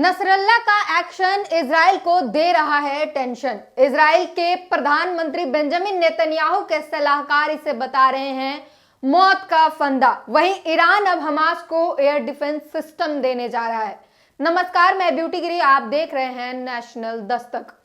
नसरल्ला का action Israel को दे रहा है टेंशन। इजराइल के प्रधानमंत्री बेंजामिन नेतन्याहू के सलाहकार इसे बता रहे हैं मौत का फंदा। वहीं ईरान अब हमास को एयर डिफेंस सिस्टम देने जा रहा है। नमस्कार, मैं ब्यूटी गिरी, आप देख रहे हैं नेशनल दस्तक।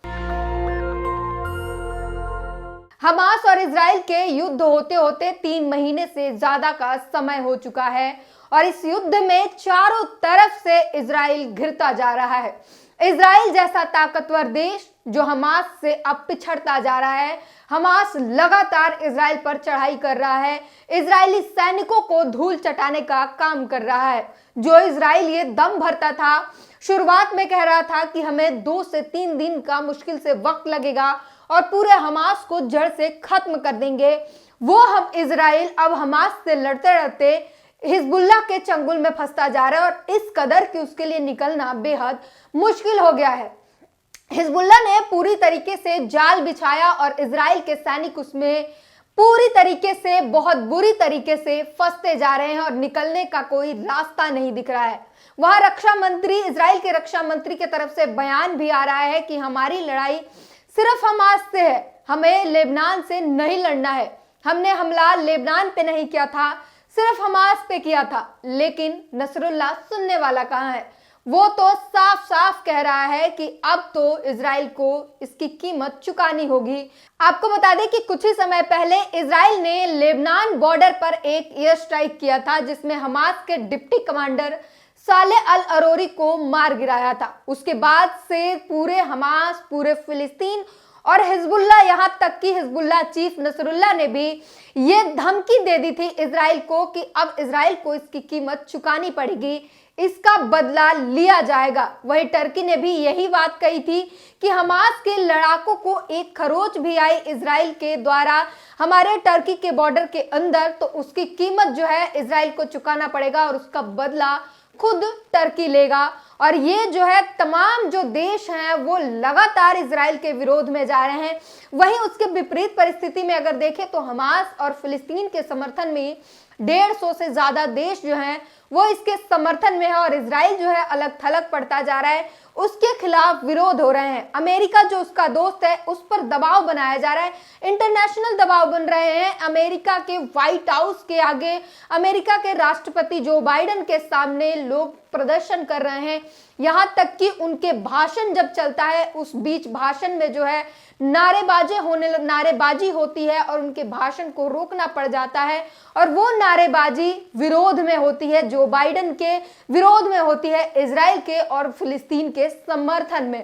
हमास और इजराइल के युद्ध होते होते 3 महीने से ज्यादा का समय हो चुका है और इस युद्ध में चारों तरफ से इजराइल घिरता जा रहा है। इजराइल जैसा ताकतवर देश जो हमास से अब पिछड़ता जा रहा है। हमास लगातार इजराइल पर चढ़ाई कर रहा है, इजरायली सैनिकों को धूल चटाने का काम कर रहा है। जो इजराइल ये दम भरता था, शुरुआत में कह रहा था कि हमें 2 से 3 दिन का मुश्किल से वक्त लगेगा और पूरे हमास को जड़ से खत्म कर देंगे, वो हम इजराइल अब हमास से लड़ते लड़ते हिजबुल्लाह के चंगुल में फंसता जा रहा है और इस कदर कि उसके लिए निकलना बेहद मुश्किल हो गया है। हिजबुल्लाह ने पूरी तरीके से जाल बिछाया और इजराइल के सैनिक उसमें पूरी तरीके से बहुत बुरी तरीके से फंसते जा रहे हैं और निकलने का कोई रास्ता नहीं दिख रहा है। वहां रक्षा मंत्री, इजराइल के रक्षा मंत्री की तरफ से बयान भी आ रहा है कि हमारी लड़ाई सिर्फ हमास से है, हमें लेबनान से नहीं लड़ना है। हमने हमला लेबनान पे नहीं किया था, सिर्फ हमास पे किया था। लेकिन नसरुल्लाह सुनने वाला कहाँ है? वो तो साफ साफ कह रहा है कि अब तो इजराइल को इसकी कीमत चुकानी होगी। आपको बता दें कि कुछ ही समय पहले इजराइल ने लेबनान बॉर्डर पर एक एयर स्ट्राइक किया था जिसमें हमास के डिप्टी कमांडर साले अल अरोरी को मार गिराया था। उसके बाद से पूरे हमास, पूरे फिलिस्तीन और हिजबुल्लाह, यहां तक कि हिजबुल्लाह चीफ नसरुल्लाह ने भी ये धमकी दे दी थी इजराइल को कि अब इजराइल को इसकी कीमत चुकानी पड़ेगी, इसका बदला लिया जाएगा। वहीं टर्की ने भी यही बात कही थी कि हमास के लड़ाकों को एक खरोच भी आई इजराइल के द्वारा हमारे टर्की के बॉर्डर के अंदर, तो उसकी कीमत जो है इजराइल को चुकाना पड़ेगा और उसका बदला खुद टर्की लेगा। और ये जो है तमाम जो देश हैं वो लगातार इजराइल के विरोध में जा रहे हैं। वहीं उसके विपरीत परिस्थिति में अगर देखें तो हमास और फिलिस्तीन के समर्थन में 150 से ज्यादा देश जो हैं वो इसके समर्थन में है और इजराइल जो है अलग थलग पड़ता जा रहा है, उसके खिलाफ विरोध हो रहे हैं। अमेरिका जो उसका दोस्त है उस पर दबाव बनाया जा रहा है, इंटरनेशनल दबाव बन रहे हैं। अमेरिका के व्हाइट हाउस के आगे, अमेरिका के राष्ट्रपति जो बाइडेन के सामने लोग प्रदर्शन कर रहे हैं। यहां तक कि उनके भाषण जब चलता है उस बीच भाषण में जो है नारेबाजी होती है और उनके भाषण को रोकना पड़ जाता है और वो नारेबाजी विरोध में होती है, जो बाइडेन के विरोध में होती है, इजराइल के और फिलिस्तीन के समर्थन में।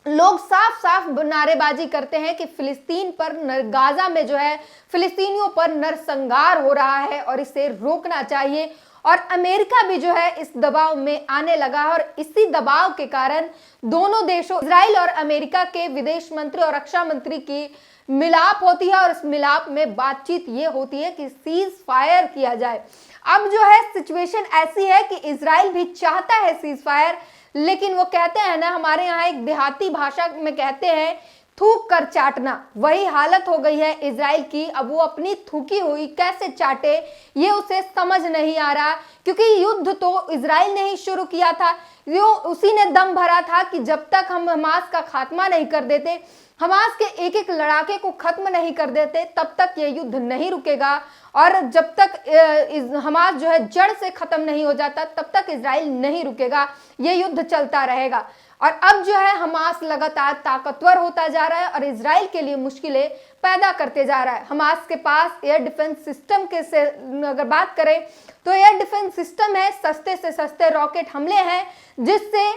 लोग साफ साफ नारेबाजी करते हैं कि फिलिस्तीन पर, गाजा में जो है फिलिस्तीनियों पर नरसंहार हो रहा है और इसे रोकना चाहिए। और अमेरिका भी जो है इस दबाव में आने लगा है और इसी दबाव के कारण दोनों देशों, इजराइल और अमेरिका के विदेश मंत्री और रक्षा मंत्री की मिलाप होती है और इस मिलाप में बातचीत ये होती है कि सीज फायर किया जाए। अब जो है सिचुएशन ऐसी है कि इजराइल भी चाहता है सीज फायर, लेकिन वो कहते हैं ना, हमारे यहाँ एक देहाती भाषा में कहते हैं थूक कर चाटना, वही हालत हो गई है इजराइल की। अब वो अपनी थूकी हुई कैसे चाटे ये उसे समझ नहीं आ रहा, क्योंकि युद्ध तो इजराइल ने ही शुरू किया था। जो उसी ने दम भरा था कि जब तक हम हमास का खात्मा नहीं कर देते, हमास के एक एक लड़ाके को खत्म नहीं कर देते, तब तक ये युद्ध नहीं रुकेगा और जब तक हमास जो है जड़ से खत्म नहीं हो जाता तब तक इजराइल नहीं रुकेगा, ये युद्ध चलता रहेगा। और अब जो है हमास लगातार ताकतवर होता जा रहा है और इजराइल के लिए मुश्किलें पैदा करते जा रहा है। हमास के पास एयर डिफेंस सिस्टम के से अगर बात करें तो एयर डिफेंस सिस्टम है, सस्ते से सस्ते रॉकेट हमले हैं जिससे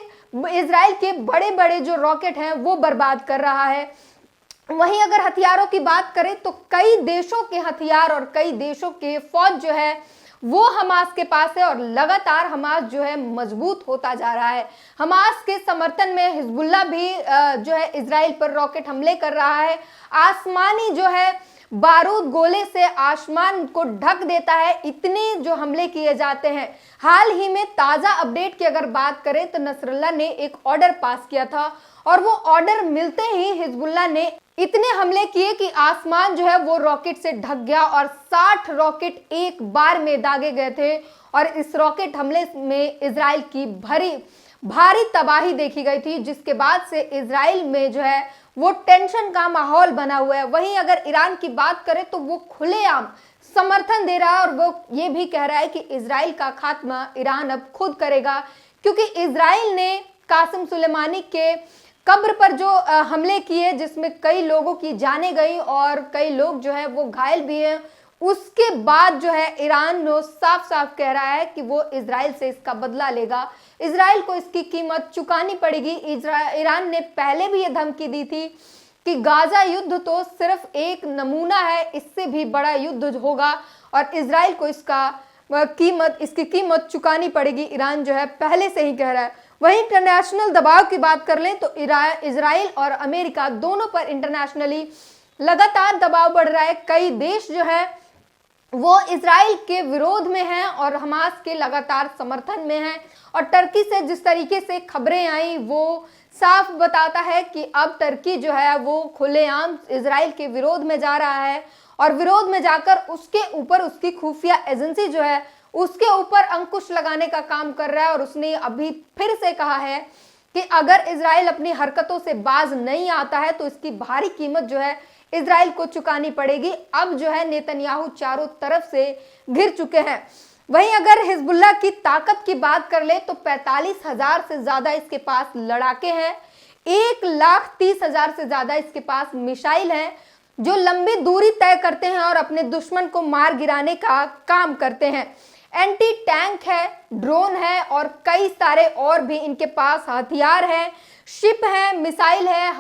इजराइल के बड़े बड़े जो रॉकेट हैं वो बर्बाद कर रहा है। वहीं अगर हथियारों की बात करें तो कई देशों के हथियार और कई देशों के फौज जो है वो हमास के पास है और लगातार हमास जो है मजबूत होता जा रहा है। हमास के समर्थन में हिजबुल्लाह भी जो है इजराइल पर रॉकेट हमले कर रहा है। आसमानी जो है बारूद गोले से आसमान को ढक देता है, इतने जो हमले किए जाते हैं। हाल ही में ताजा अपडेट की अगर बात करें तो नसरुल्लाह ने एक ऑर्डर पास किया था और वो ऑर्डर मिलते ही हिजबुल्लाह ने इतने हमले किए कि आसमान जो है वो रॉकेट से ढक गया और 60 रॉकेट एक बार में दागे गए थे और इस रॉकेट हमले में इजराइल की भारी तबाही देखी गई थी, जिसके बाद से इजराइल में जो है वो टेंशन का माहौल बना हुआ है। वहीं अगर ईरान की बात करें तो वो खुलेआम समर्थन दे रहा है और वो ये भी कह रहा है कि इजराइल का खात्मा ईरान अब खुद करेगा, क्योंकि इजराइल ने कासिम सुलेमानी के कब्र पर जो हमले किए, जिसमें कई लोगों की जानें गई और कई लोग जो है वो घायल भी हैं, उसके बाद जो है ईरान ने साफ साफ कह रहा है कि वो इजराइल से इसका बदला लेगा, इजराइल को इसकी कीमत चुकानी पड़ेगी। ईरान ने पहले भी ये धमकी दी थी कि गाजा युद्ध तो सिर्फ एक नमूना है, इससे भी बड़ा युद्ध होगा और इजराइल को इसकी कीमत चुकानी पड़ेगी। ईरान जो है पहले से ही कह रहा है। वहीं इंटरनेशनल दबाव की बात कर लें तो इजराइल और अमेरिका दोनों पर इंटरनेशनली लगातार दबाव बढ़ रहा है। कई देश जो है वो इजराइल के विरोध में हैं और हमास के लगातार समर्थन में हैं। और टर्की से जिस तरीके से खबरें आई वो साफ बताता है कि अब टर्की जो है वो खुलेआम इजराइल के विरोध में जा रहा है और विरोध में जाकर उसके ऊपर उसकी खुफिया एजेंसी जो है उसके ऊपर अंकुश लगाने का काम कर रहा है। और उसने अभी फिर से कहा है कि अगर इजराइल अपनी हरकतों से बाज नहीं आता है तो इसकी भारी कीमत जो है इजराइल को चुकानी पड़ेगी। अब जो है नेतन्याहू चारों तरफ से घिर चुके हैं। वहीं अगर हिजबुल्लाह की ताकत की बात कर ले तो 45,000 से ज्यादा इसके पास लड़ाके हैं, 1,30,000 से ज्यादा इसके पास मिसाइल हैं जो लंबी दूरी तय करते हैं और अपने दुश्मन को मार गिराने का काम करते हैं। एंटी टैंक है, ड्रोन है और कई सारे और भी इनके पास हथियार हैं, शिप है, मिसाइल है,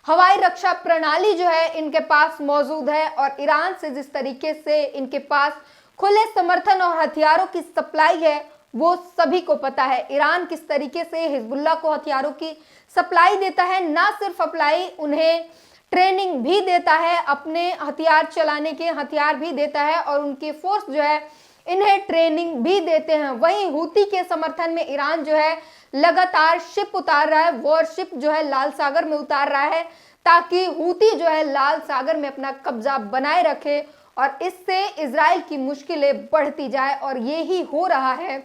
हवाई रक्षा प्रणाली जो है इनके पास मौजूद है। और ईरान से जिस तरीके से इनके पास खुले समर्थन और हथियारों की सप्लाई है वो सभी को पता है। ईरान किस तरीके से हिजबुल्लाह को हथियारों की सप्लाई देता है, ना सिर्फ सप्लाई, उन्हें ट्रेनिंग भी देता है, अपने हथियार चलाने के हथियार भी देता है और उनकी फोर्स जो है इन्हें ट्रेनिंग भी देते हैं। वहीं हूती के समर्थन में ईरान जो है लगातार शिप उतार रहा है, वॉरशिप जो है लाल सागर में उतार रहा है ताकि हूती जो है लाल सागर में अपना कब्जा बनाए रखे और इससे इजराइल की मुश्किलें बढ़ती जाए। और ये ही हो रहा है।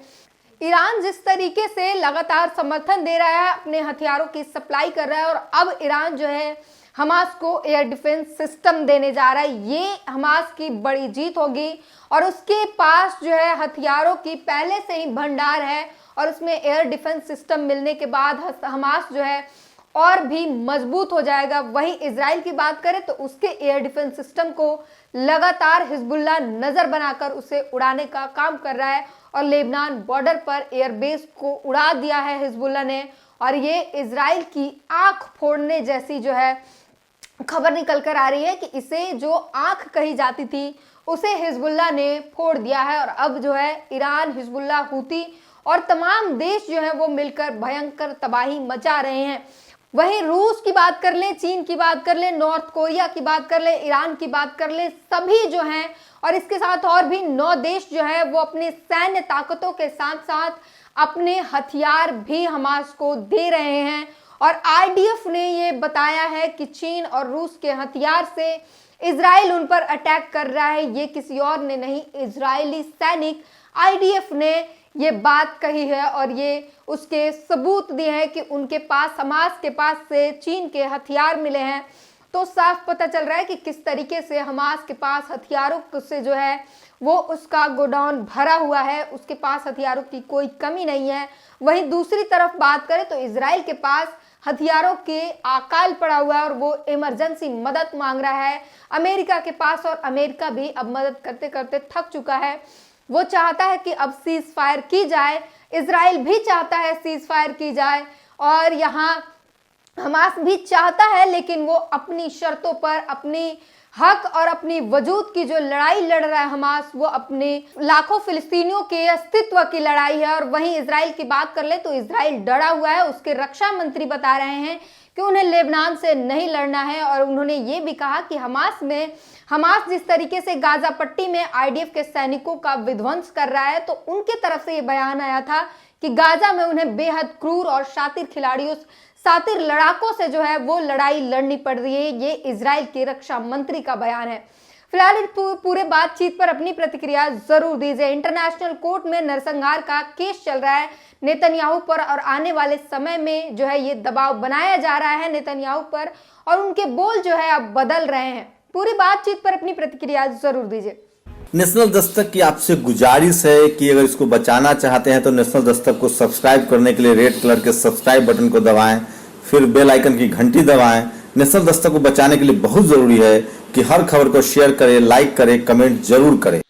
ईरान जिस तरीके से लगातार समर्थन दे रहा है, अपने हथियारों की सप्लाई कर रहा है और अब ईरान जो है हमास को एयर डिफेंस सिस्टम देने जा रहा है। ये हमास की बड़ी जीत होगी और उसके पास जो है हथियारों की पहले से ही भंडार है और उसमें एयर डिफेंस सिस्टम मिलने के बाद हमास जो है और भी मजबूत हो जाएगा। वहीं इजराइल की बात करें तो उसके एयर डिफेंस सिस्टम को लगातार हिजबुल्लाह नजर बनाकर उसे उड़ाने का काम कर रहा है और लेबनान बॉर्डर पर एयरबेस को उड़ा दिया है हिजबुल्लाह ने। और ये इजराइल की आंख फोड़ने जैसी जो है खबर निकल कर आ रही है कि इसे जो आंख कही जाती थी उसे हिजबुल्लाह ने फोड़ दिया है। और अब जो है ईरान, हिजबुल्लाह, हूती और तमाम देश जो है वो मिलकर भयंकर तबाही मचा रहे हैं। वहीं रूस की बात कर ले, चीन की बात कर ले, नॉर्थ कोरिया की बात कर ले, ईरान की बात कर ले, सभी जो हैं और इसके साथ और भी 9 देश जो है वो अपने सैन्य ताकतों के साथ साथ अपने हथियार भी हमास को दे रहे हैं। और आईडीएफ ने ये बताया है कि चीन और रूस के हथियार से इजराइल उन पर अटैक कर रहा है। ये किसी और ने नहीं, इजरायली सैनिक आईडीएफ ने ये बात कही है और ये उसके सबूत दिए हैं कि उनके पास, हमास के पास से चीन के हथियार मिले हैं। तो साफ पता चल रहा है कि किस तरीके से हमास के पास हथियारों से जो है वो उसका गोडाउन भरा हुआ है, उसके पास हथियारों की कोई कमी नहीं है। वहीं दूसरी तरफ बात करें तो इजराइल के पास हथियारों के अकाल पड़ा हुआ है और वो इमरजेंसी मदद मांग रहा है अमेरिका के पास। और अमेरिका भी अब मदद करते करते थक चुका है। वो चाहता है कि अब सीज फायर की जाए, इजराइल भी चाहता है सीज फायर की जाए और यहाँ हमास भी चाहता है, लेकिन वो अपनी शर्तों पर, अपनी हक और अपनी वजूद की जो लड़ाई लड़ रहा है हमास, वो अपने लाखों फिलिस्तीनियों के अस्तित्व की लड़ाई है। और वहीं इजराइल की बात कर ले तो इजराइल डरा हुआ है। उसके रक्षा मंत्री बता रहे हैं कि उन्हें लेबनान से नहीं लड़ना है और उन्होंने ये भी कहा कि हमास जिस तरीके से गाजा पट्टी में आईडीएफ के सैनिकों का विध्वंस कर रहा है, तो उनके तरफ से ये बयान आया था कि गाजा में उन्हें बेहद क्रूर और शातिर लड़ाकों से जो है वो लड़ाई लड़नी पड़ रही है। ये इजराइल के रक्षा मंत्री का बयान है। फिलहाल इस पूरे बातचीत पर अपनी प्रतिक्रिया जरूर दीजिए। इंटरनेशनल कोर्ट में नरसंहार का केस चल रहा है नेतन्याहू पर और आने वाले समय में जो है ये दबाव बनाया जा रहा है नेतन्याहू पर और उनके बोल जो है अब बदल रहे हैं। पूरी बातचीत पर अपनी प्रतिक्रिया जरूर दीजिए। नेशनल दस्तक की आपसे गुजारिश है कि अगर इसको बचाना चाहते हैं तो नेशनल दस्तक को सब्सक्राइब करने के लिए रेड कलर के सब्सक्राइब बटन को दबाएं, फिर बेल आइकन की घंटी दबाएं। नेशनल दस्तक को बचाने के लिए बहुत जरूरी है कि हर खबर को शेयर करें, लाइक करें, कमेंट जरूर करें।